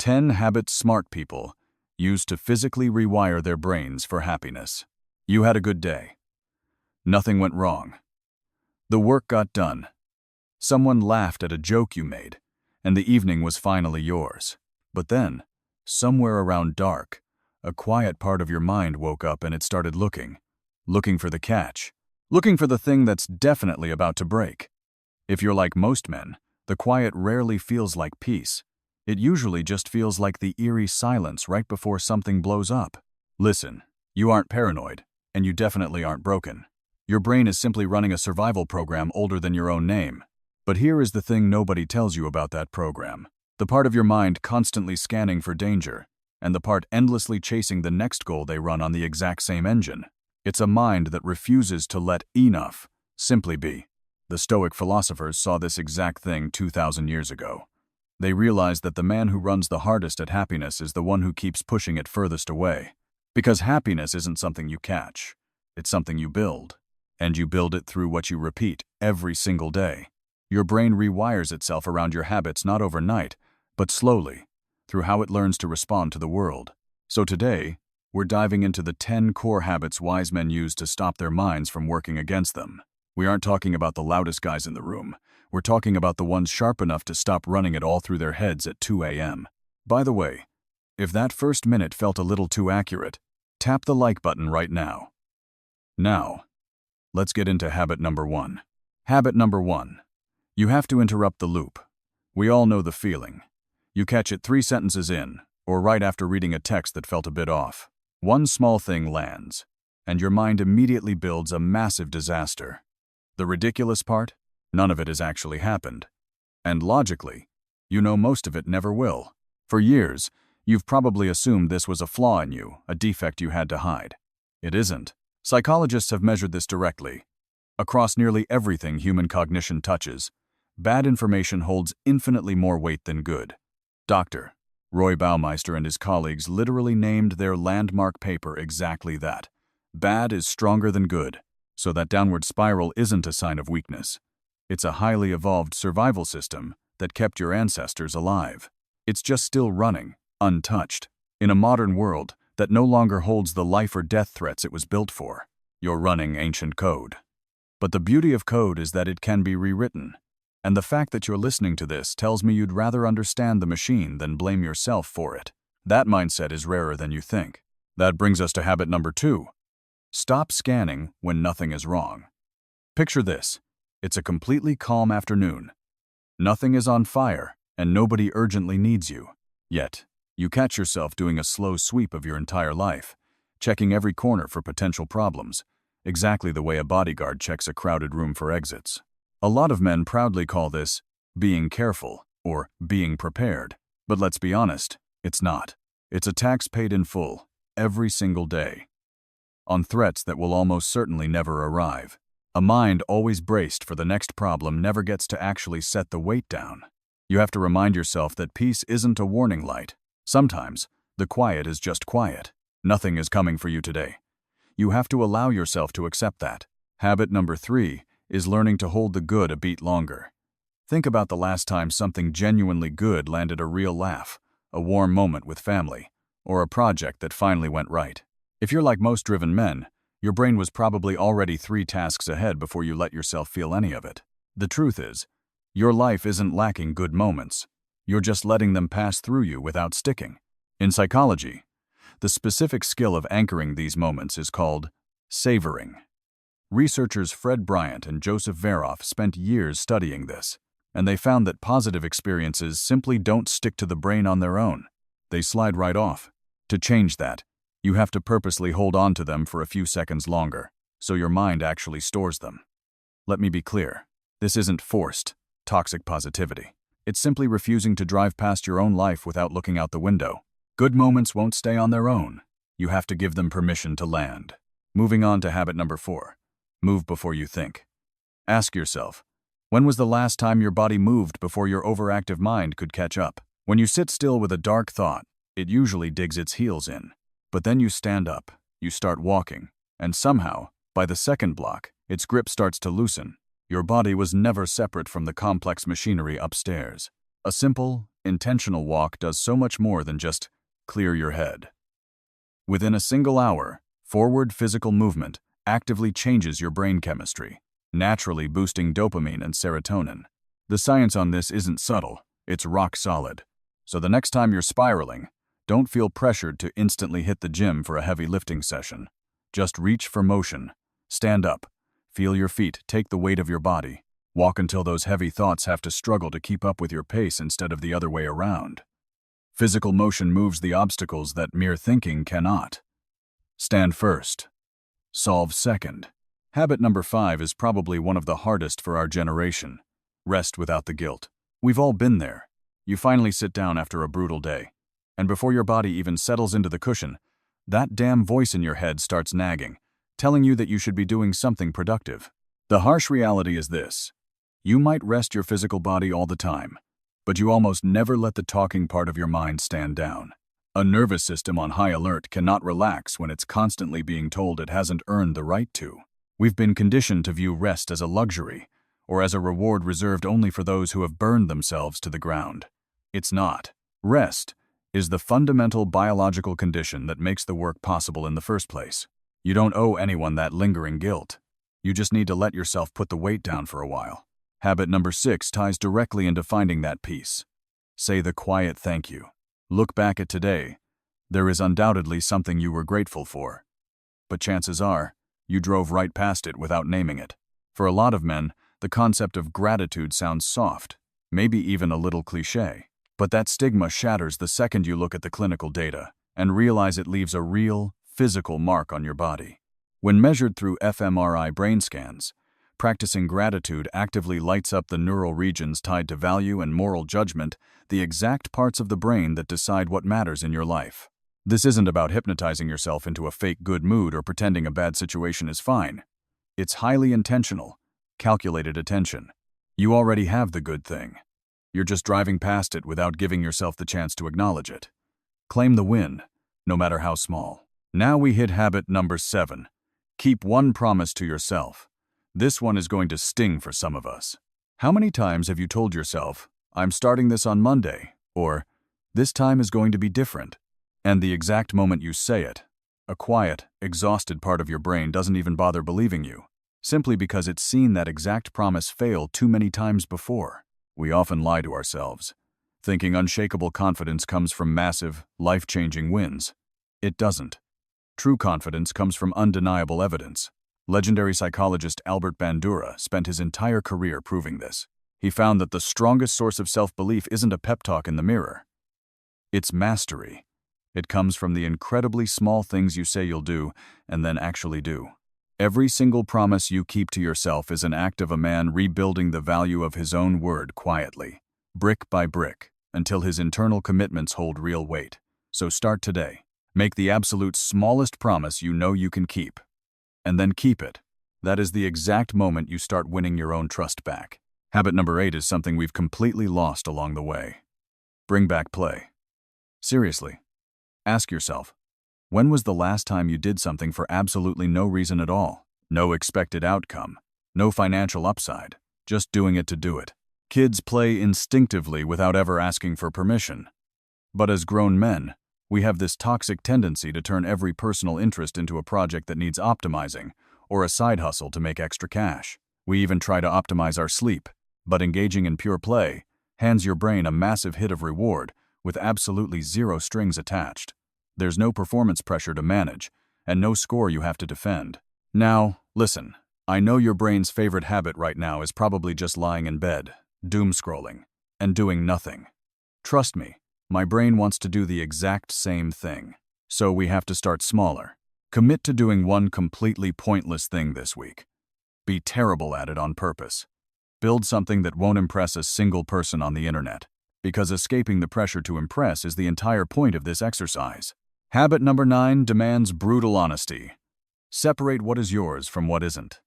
10 habits smart people use to physically rewire their brains for happiness. You had a good day. Nothing went wrong. The work got done. Someone laughed at a joke you made, and the evening was finally yours. But then, somewhere around dark, a quiet part of your mind woke up and it started looking for the catch, looking for the thing that's definitely about to break. If you're like most men, the quiet rarely feels like peace. It usually just feels like the eerie silence right before something blows up. Listen, you aren't paranoid, and you definitely aren't broken. Your brain is simply running a survival program older than your own name. But here is the thing nobody tells you about that program. The part of your mind constantly scanning for danger, and the part endlessly chasing the next goal they run on the exact same engine. It's a mind that refuses to let enough simply be. The Stoic philosophers saw this exact thing 2,000 years ago. They realized that the man who runs the hardest at happiness is the one who keeps pushing it furthest away. Because happiness isn't something you catch, it's something you build. And you build it through what you repeat every single day. Your brain rewires itself around your habits not overnight, but slowly, through how it learns to respond to the world. So today, we're diving into the 10 core habits wise men use to stop their minds from working against them. We aren't talking about the loudest guys in the room. We're talking about the ones sharp enough to stop running it all through their heads at 2 a.m. By the way, if that first minute felt a little too accurate, tap the like button right now. Now, let's get into habit number 1. Habit number 1. You have to interrupt the loop. We all know the feeling. You catch it 3 sentences in, or right after reading a text that felt a bit off. One small thing lands, and your mind immediately builds a massive disaster. The ridiculous part? None of it has actually happened. And logically, you know most of it never will. For years, you've probably assumed this was a flaw in you, a defect you had to hide. It isn't. Psychologists have measured this directly. Across nearly everything human cognition touches, bad information holds infinitely more weight than good. Dr. Roy Baumeister and his colleagues literally named their landmark paper exactly that. Bad is stronger than good, so that downward spiral isn't a sign of weakness. It's a highly evolved survival system that kept your ancestors alive. It's just still running, untouched, in a modern world that no longer holds the life or death threats it was built for. You're running ancient code. But the beauty of code is that it can be rewritten. And the fact that you're listening to this tells me you'd rather understand the machine than blame yourself for it. That mindset is rarer than you think. That brings us to habit number 2. Stop scanning when nothing is wrong. Picture this. It's a completely calm afternoon. Nothing is on fire, and nobody urgently needs you. Yet, you catch yourself doing a slow sweep of your entire life, checking every corner for potential problems, exactly the way a bodyguard checks a crowded room for exits. A lot of men proudly call this being careful or being prepared. But let's be honest, it's not. It's a tax paid in full, every single day, on threats that will almost certainly never arrive. A mind always braced for the next problem never gets to actually set the weight down. You have to remind yourself that peace isn't a warning light. Sometimes, the quiet is just quiet. Nothing is coming for you today. You have to allow yourself to accept that. Habit number 3 is learning to hold the good a beat longer. Think about the last time something genuinely good landed a real laugh, a warm moment with family, or a project that finally went right. If you're like most driven men, your brain was probably already 3 tasks ahead before you let yourself feel any of it. The truth is, your life isn't lacking good moments. You're just letting them pass through you without sticking. In psychology, the specific skill of anchoring these moments is called savoring. Researchers Fred Bryant and Joseph Veroff spent years studying this, and they found that positive experiences simply don't stick to the brain on their own. They slide right off. To change that, you have to purposely hold on to them for a few seconds longer, so your mind actually stores them. Let me be clear. This isn't forced, toxic positivity. It's simply refusing to drive past your own life without looking out the window. Good moments won't stay on their own. You have to give them permission to land. Moving on to habit number 4. Move before you think. Ask yourself, when was the last time your body moved before your overactive mind could catch up? When you sit still with a dark thought, it usually digs its heels in. But then you stand up, you start walking, and somehow, by the second block, its grip starts to loosen. Your body was never separate from the complex machinery upstairs. A simple, intentional walk does so much more than just clear your head. Within a single hour, forward physical movement actively changes your brain chemistry, naturally boosting dopamine and serotonin. The science on this isn't subtle, it's rock solid. So the next time you're spiraling, don't feel pressured to instantly hit the gym for a heavy lifting session. Just reach for motion. Stand up. Feel your feet take the weight of your body. Walk until those heavy thoughts have to struggle to keep up with your pace instead of the other way around. Physical motion moves the obstacles that mere thinking cannot. Stand first. Solve second. Habit number 5 is probably one of the hardest for our generation. Rest without the guilt. We've all been there. You finally sit down after a brutal day, and before your body even settles into the cushion, that damn voice in your head starts nagging, telling you that you should be doing something productive. The harsh reality is this. You might rest your physical body all the time, but you almost never let the talking part of your mind stand down. A nervous system on high alert cannot relax when it's constantly being told it hasn't earned the right to. We've been conditioned to view rest as a luxury, or as a reward reserved only for those who have burned themselves to the ground. It's not. Rest is the fundamental biological condition that makes the work possible in the first place. You don't owe anyone that lingering guilt. You just need to let yourself put the weight down for a while. Habit number 6 ties directly into finding that peace. Say the quiet thank you. Look back at today. There is undoubtedly something you were grateful for. But chances are, you drove right past it without naming it. For a lot of men, the concept of gratitude sounds soft, maybe even a little cliché. But that stigma shatters the second you look at the clinical data and realize it leaves a real, physical mark on your body. When measured through fMRI brain scans, practicing gratitude actively lights up the neural regions tied to value and moral judgment, the exact parts of the brain that decide what matters in your life. This isn't about hypnotizing yourself into a fake good mood or pretending a bad situation is fine. It's highly intentional, calculated attention. You already have the good thing. You're just driving past it without giving yourself the chance to acknowledge it. Claim the win, no matter how small. Now we hit habit number 7. Keep one promise to yourself. This one is going to sting for some of us. How many times have you told yourself, I'm starting this on Monday, or this time is going to be different? And the exact moment you say it, a quiet, exhausted part of your brain doesn't even bother believing you, simply because it's seen that exact promise fail too many times before. We often lie to ourselves, thinking unshakable confidence comes from massive, life-changing wins. It doesn't. True confidence comes from undeniable evidence. Legendary psychologist Albert Bandura spent his entire career proving this. He found that the strongest source of self-belief isn't a pep talk in the mirror. It's mastery. It comes from the incredibly small things you say you'll do and then actually do. Every single promise you keep to yourself is an act of a man rebuilding the value of his own word quietly, brick by brick, until his internal commitments hold real weight. So start today. Make the absolute smallest promise you know you can keep. And then keep it. That is the exact moment you start winning your own trust back. Habit number 8 is something we've completely lost along the way. Bring back play. Seriously. Ask yourself, when was the last time you did something for absolutely no reason at all? No expected outcome, no financial upside, just doing it to do it. Kids play instinctively without ever asking for permission. But as grown men, we have this toxic tendency to turn every personal interest into a project that needs optimizing, or a side hustle to make extra cash. We even try to optimize our sleep, but engaging in pure play hands your brain a massive hit of reward with absolutely zero strings attached. There's no performance pressure to manage, and no score you have to defend. Now, listen, I know your brain's favorite habit right now is probably just lying in bed, doom scrolling, and doing nothing. Trust me, my brain wants to do the exact same thing. So we have to start smaller. Commit to doing one completely pointless thing this week. Be terrible at it on purpose. Build something that won't impress a single person on the internet, because escaping the pressure to impress is the entire point of this exercise. Habit number 9 demands brutal honesty. Separate what is yours from what isn't.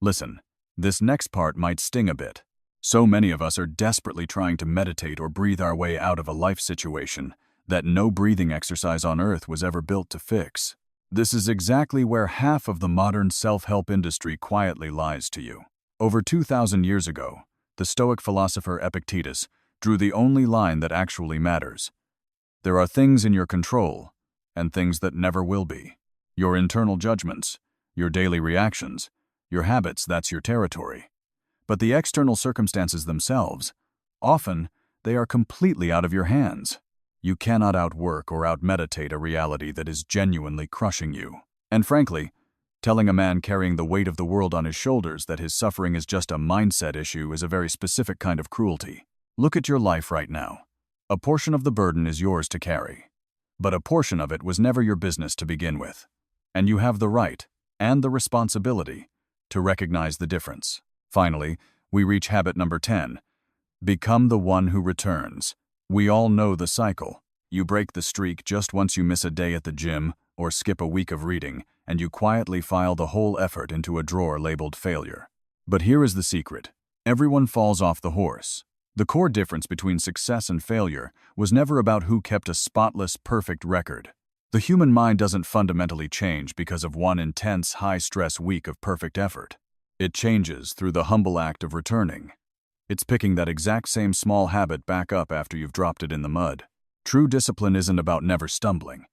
Listen, this next part might sting a bit. So many of us are desperately trying to meditate or breathe our way out of a life situation that no breathing exercise on earth was ever built to fix. This is exactly where half of the modern self-help industry quietly lies to you. Over 2,000 years ago, the Stoic philosopher Epictetus drew the only line that actually matters. There are things in your control, and things that never will be. Your internal judgments, your daily reactions, your habits, that's your territory. But the external circumstances themselves, often, they are completely out of your hands. You cannot outwork or outmeditate a reality that is genuinely crushing you. And frankly, telling a man carrying the weight of the world on his shoulders that his suffering is just a mindset issue is a very specific kind of cruelty. Look at your life right now. A portion of the burden is yours to carry. But a portion of it was never your business to begin with. And you have the right, and the responsibility, to recognize the difference. Finally, we reach habit number 10. Become the one who returns. We all know the cycle. You break the streak just once you miss a day at the gym or skip a week of reading, and you quietly file the whole effort into a drawer labeled failure. But here is the secret. Everyone falls off the horse. The core difference between success and failure was never about who kept a spotless, perfect record. The human mind doesn't fundamentally change because of one intense, high-stress week of perfect effort. It changes through the humble act of returning. It's picking that exact same small habit back up after you've dropped it in the mud. True discipline isn't about never stumbling.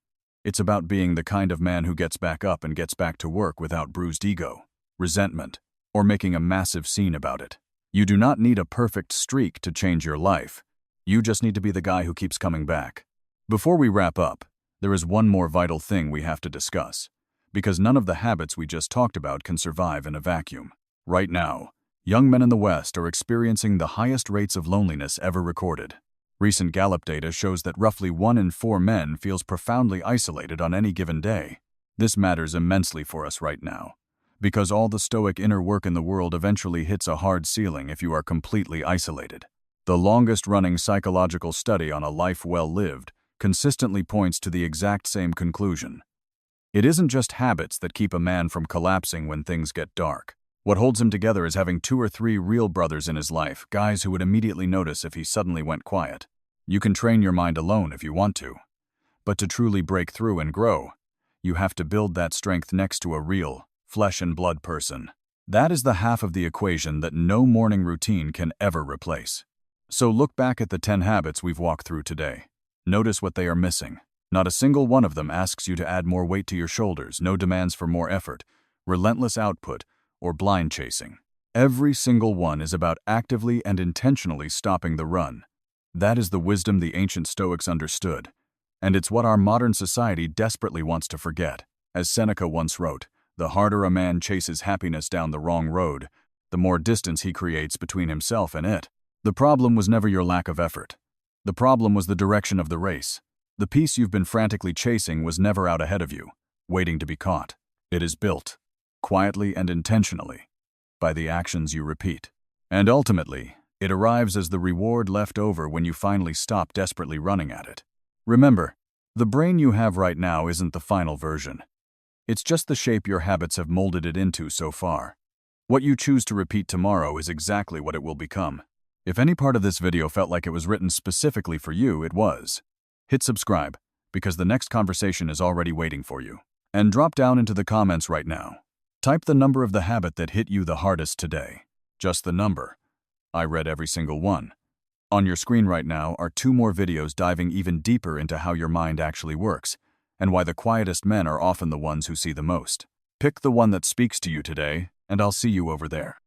It's about being the kind of man who gets back up and gets back to work without bruised ego, resentment, or making a massive scene about it. You do not need a perfect streak to change your life. You just need to be the guy who keeps coming back. Before we wrap up, there is one more vital thing we have to discuss, because none of the habits we just talked about can survive in a vacuum. Right now, young men in the West are experiencing the highest rates of loneliness ever recorded. Recent Gallup data shows that roughly 1 in 4 men feels profoundly isolated on any given day. This matters immensely for us right now, because all the Stoic inner work in the world eventually hits a hard ceiling if you are completely isolated. The longest-running psychological study on a life well lived consistently points to the exact same conclusion. It isn't just habits that keep a man from collapsing when things get dark. What holds him together is having 2 or 3 real brothers in his life, guys who would immediately notice if he suddenly went quiet. You can train your mind alone if you want to. But to truly break through and grow, you have to build that strength next to a real, flesh and blood person. That is the half of the equation that no morning routine can ever replace. So look back at the 10 habits we've walked through today. Notice what they are missing. Not a single one of them asks you to add more weight to your shoulders, no demands for more effort, relentless output, or blind chasing. Every single one is about actively and intentionally stopping the run. That is the wisdom the ancient Stoics understood, and it's what our modern society desperately wants to forget. As Seneca once wrote, the harder a man chases happiness down the wrong road, the more distance he creates between himself and it. The problem was never your lack of effort. The problem was the direction of the race. The piece you've been frantically chasing was never out ahead of you, waiting to be caught. It is built, quietly and intentionally, by the actions you repeat. And ultimately, it arrives as the reward left over when you finally stop desperately running at it. Remember, the brain you have right now isn't the final version. It's just the shape your habits have molded it into so far. What you choose to repeat tomorrow is exactly what it will become. If any part of this video felt like it was written specifically for you, it was. Hit subscribe, because the next conversation is already waiting for you. And drop down into the comments right now. Type the number of the habit that hit you the hardest today. Just the number. I read every single one. On your screen right now are 2 more videos diving even deeper into how your mind actually works, and why the quietest men are often the ones who see the most. Pick the one that speaks to you today, and I'll see you over there.